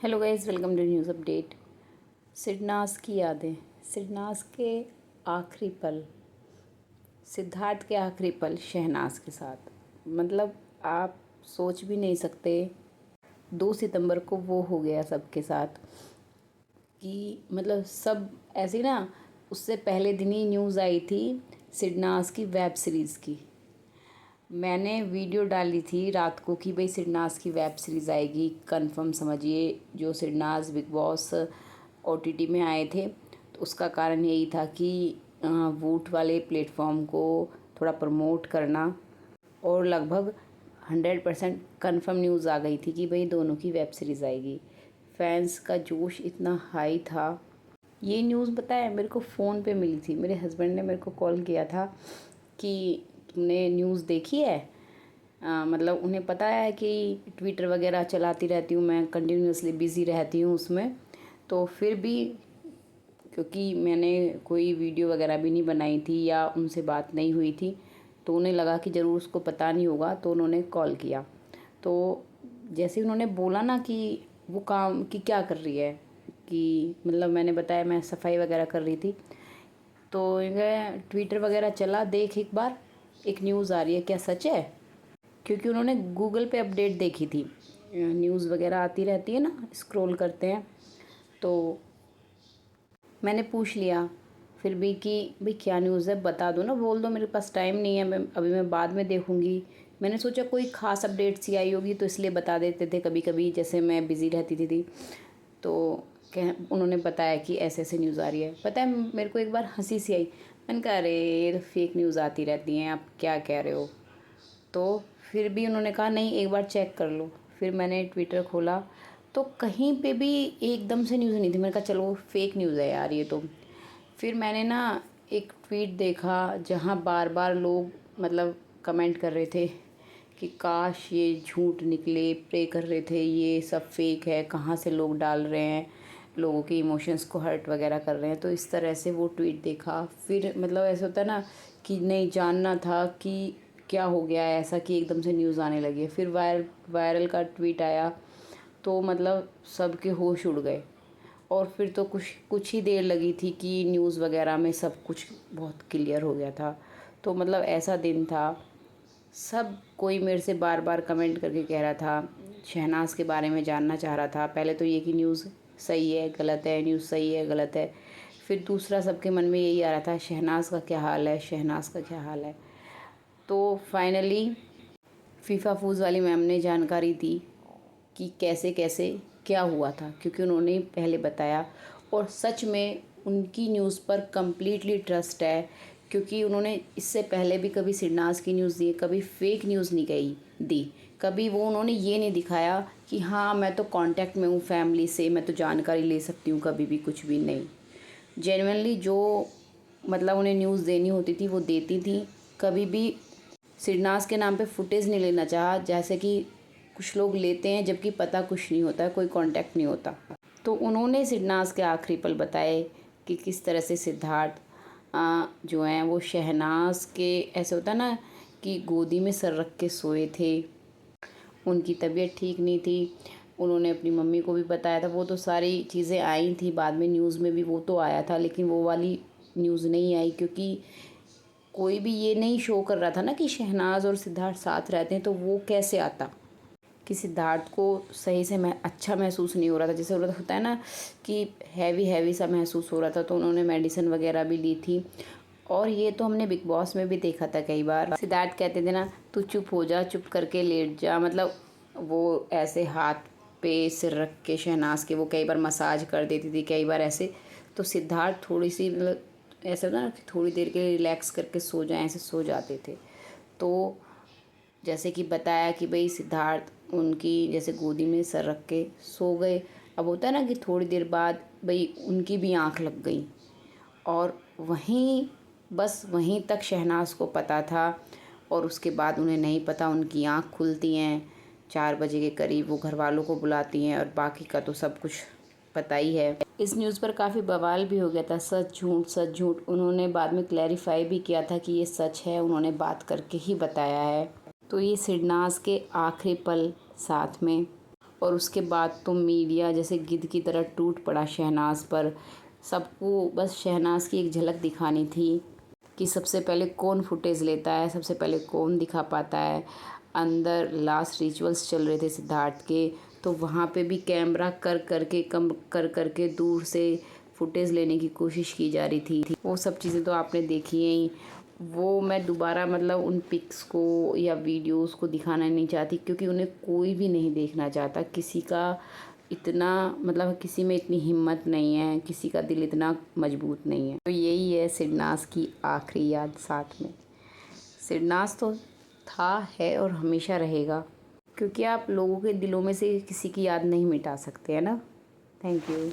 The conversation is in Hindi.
Hello guys, welcome to news update. सिडनास की यादें, सिडनास के आखिरी पल, सिद्धार्थ के आखिरी पल शहनाज के साथ। मतलब आप सोच भी नहीं सकते 2 सितंबर को वो हो गया सबके साथ कि मतलब सब ऐसी ना। उससे पहले दिन ही न्यूज़ आई थी सिडनास की वेब सीरीज़ की। मैंने वीडियो डाली थी रात को कि भाई सिडनास की वेब सीरीज़ आएगी, कंफर्म समझिए। जो सिडनास बिग बॉस ओटीटी में आए थे तो उसका कारण यही था कि वूट वाले प्लेटफॉर्म को थोड़ा प्रमोट करना, और लगभग 100% कंफर्म न्यूज़ आ गई थी कि भाई दोनों की वेब सीरीज़ आएगी। फैंस का जोश इतना हाई था। ये न्यूज़ बताया मेरे को फ़ोन पे मिली थी, मेरे हस्बैंड ने मेरे को कॉल किया था कि तुमने न्यूज़ देखी है। मतलब उन्हें पता है कि ट्विटर वगैरह चलाती रहती हूँ मैं, कंटिन्यूसली बिज़ी रहती हूँ उसमें। तो फिर भी क्योंकि मैंने कोई वीडियो वगैरह भी नहीं बनाई थी या उनसे बात नहीं हुई थी, तो उन्हें लगा कि ज़रूर उसको पता नहीं होगा, तो उन्होंने कॉल किया। तो जैसे उन्होंने बोला ना कि वो काम कि क्या कर रही है, कि मतलब मैंने बताया मैं सफाई वगैरह कर रही थी। तो ये ट्विटर वगैरह चला, देख एक बार एक न्यूज़ आ रही है, क्या सच है? क्योंकि उन्होंने गूगल पे अपडेट देखी थी। न्यूज़ वगैरह आती रहती है ना, स्क्रॉल करते हैं, तो मैंने पूछ लिया फिर भी कि भाई क्या न्यूज़ है, बता दो ना, बोल दो मेरे पास टाइम नहीं है, मैं बाद में देखूँगी। मैंने सोचा कोई ख़ास अपडेट सी आई होगी तो इसलिए बता देते थे कभी कभी, जैसे मैं बिज़ी रहती थी। तो कह उन्होंने बताया कि ऐसे ऐसे न्यूज़ आ रही है। पता है मेरे को एक बार हंसी सी आई। मैंने कहा अरे ये तो फेक न्यूज़ आती रहती हैं, आप क्या कह रहे हो। तो फिर भी उन्होंने कहा नहीं एक बार चेक कर लो। फिर मैंने ट्विटर खोला तो कहीं पे भी एकदम से न्यूज़ नहीं थी। मैंने कहा चलो फेक न्यूज़ है यार ये तो। फिर मैंने ना एक ट्वीट देखा जहाँ बार बार लोग मतलब कमेंट कर रहे थे कि काश ये झूठ निकले, प्रे कर रहे थे ये सब फेक है, कहाँ से लोग डाल रहे हैं, लोगों के इमोशंस को हर्ट वगैरह कर रहे हैं। तो इस तरह से वो ट्वीट देखा। फिर मतलब ऐसा होता है ना कि नहीं जानना था कि क्या हो गया है ऐसा कि एकदम से न्यूज़ आने लगी है। फिर वायरल का ट्वीट आया तो मतलब सबके होश उड़ गए। और फिर तो कुछ कुछ ही देर लगी थी कि न्यूज़ वगैरह में सब कुछ बहुत क्लियर हो गया था। तो मतलब ऐसा दिन था। सब कोई मेरे से बार बार कमेंट करके कह रहा था, शहनाज के बारे में जानना चाह रहा था। पहले तो ये कि न्यूज़ सही है गलत है, न्यूज़ सही है गलत है। फिर दूसरा सबके मन में यही आ रहा था, शहनाज का क्या हाल है, शहनाज का क्या हाल है। तो फाइनली फीफा फूज वाली मैम ने जानकारी दी कि कैसे कैसे क्या हुआ था, क्योंकि उन्होंने पहले बताया। और सच में उनकी न्यूज़ पर कम्प्लीटली ट्रस्ट है, क्योंकि उन्होंने इससे पहले भी कभी सिरनाज की न्यूज़ दी, कभी फेक न्यूज़ नहीं गई दी। कभी वो उन्होंने ये नहीं दिखाया कि हाँ मैं तो कांटेक्ट में हूँ फैमिली से, मैं तो जानकारी ले सकती हूँ, कभी भी कुछ भी नहीं। जेन्युइनली जो मतलब उन्हें न्यूज़ देनी होती थी वो देती थी। कभी भी सिरनाज के नाम पे फुटेज नहीं लेना चाहा, जैसे कि कुछ लोग लेते हैं जबकि पता कुछ नहीं होता, कोई कांटेक्ट नहीं होता। तो उन्होंने सिरनाज के आखिरी पल बताए कि किस तरह से सिद्धार्थ जो हैं वो शहनाज के, ऐसे होता ना कि गोदी में सर रख के सोए थे। उनकी तबीयत ठीक नहीं थी। उन्होंने अपनी मम्मी को भी बताया था। वो तो सारी चीज़ें आई थी बाद में, न्यूज़ में भी वो तो आया था, लेकिन वो वाली न्यूज़ नहीं आई क्योंकि कोई भी ये नहीं शो कर रहा था ना कि शहनाज और सिद्धार्थ साथ रहते हैं। तो वो कैसे आता कि सिद्धार्थ को सही से अच्छा महसूस नहीं हो रहा था, जैसे होता है ना कि हैवी हैवी सा महसूस हो रहा था। तो उन्होंने मेडिसिन वगैरह भी ली थी। और ये तो हमने बिग बॉस में भी देखा था कई बार, सिद्धार्थ कहते थे ना तू चुप हो जा, चुप करके लेट जा। मतलब वो ऐसे हाथ पे सिर रख के शहनाज के वो कई बार मसाज कर देती थी, कई बार ऐसे। तो सिद्धार्थ थोड़ी सी मतलब ऐसा ना कि थोड़ी देर के लिए रिलैक्स करके सो जाएं, ऐसे सो जाते थे। तो जैसे कि बताया कि भाई सिद्धार्थ उनकी जैसे गोदी में सर रख के सो गए। अब होता है ना कि थोड़ी देर बाद भाई उनकी भी आंख लग गई, और वहीं बस वहीं तक शहनाज को पता था। और उसके बाद उन्हें नहीं पता। उनकी आंख खुलती हैं 4 बजे के करीब, वो घर वालों को बुलाती हैं, और बाकी का तो सब कुछ पता ही है। इस न्यूज़ पर काफ़ी बवाल भी हो गया था, सच झूठ सच झूठ। उन्होंने बाद में क्लैरिफाई भी किया था कि ये सच है, उन्होंने बात करके ही बताया है। तो ये सिरनाज के आखिरी पल साथ में, और उसके बाद तो मीडिया जैसे गिद्ध की तरह टूट पड़ा शहनाज पर। सबको बस शहनाज की एक झलक दिखानी थी कि सबसे पहले कौन फुटेज लेता है, सबसे पहले कौन दिखा पाता है। अंदर लास्ट रिचुअल्स चल रहे थे सिद्धार्थ के, तो वहाँ पे भी कैमरा कम कर करके दूर से फुटेज लेने की कोशिश की जा रही थी। वो सब चीज़ें तो आपने देखी ही। वो मैं दोबारा मतलब उन पिक्स को या वीडियोस को दिखाना नहीं चाहती, क्योंकि उन्हें कोई भी नहीं देखना चाहता। किसी का इतना मतलब किसी में इतनी हिम्मत नहीं है, किसी का दिल इतना मजबूत नहीं है। तो यही है सिरनाज की आखिरी याद साथ में। सिरनाज तो था, है और हमेशा रहेगा, क्योंकि आप लोगों के दिलों में से किसी की याद नहीं मिटा सकते, है ना। Thank you.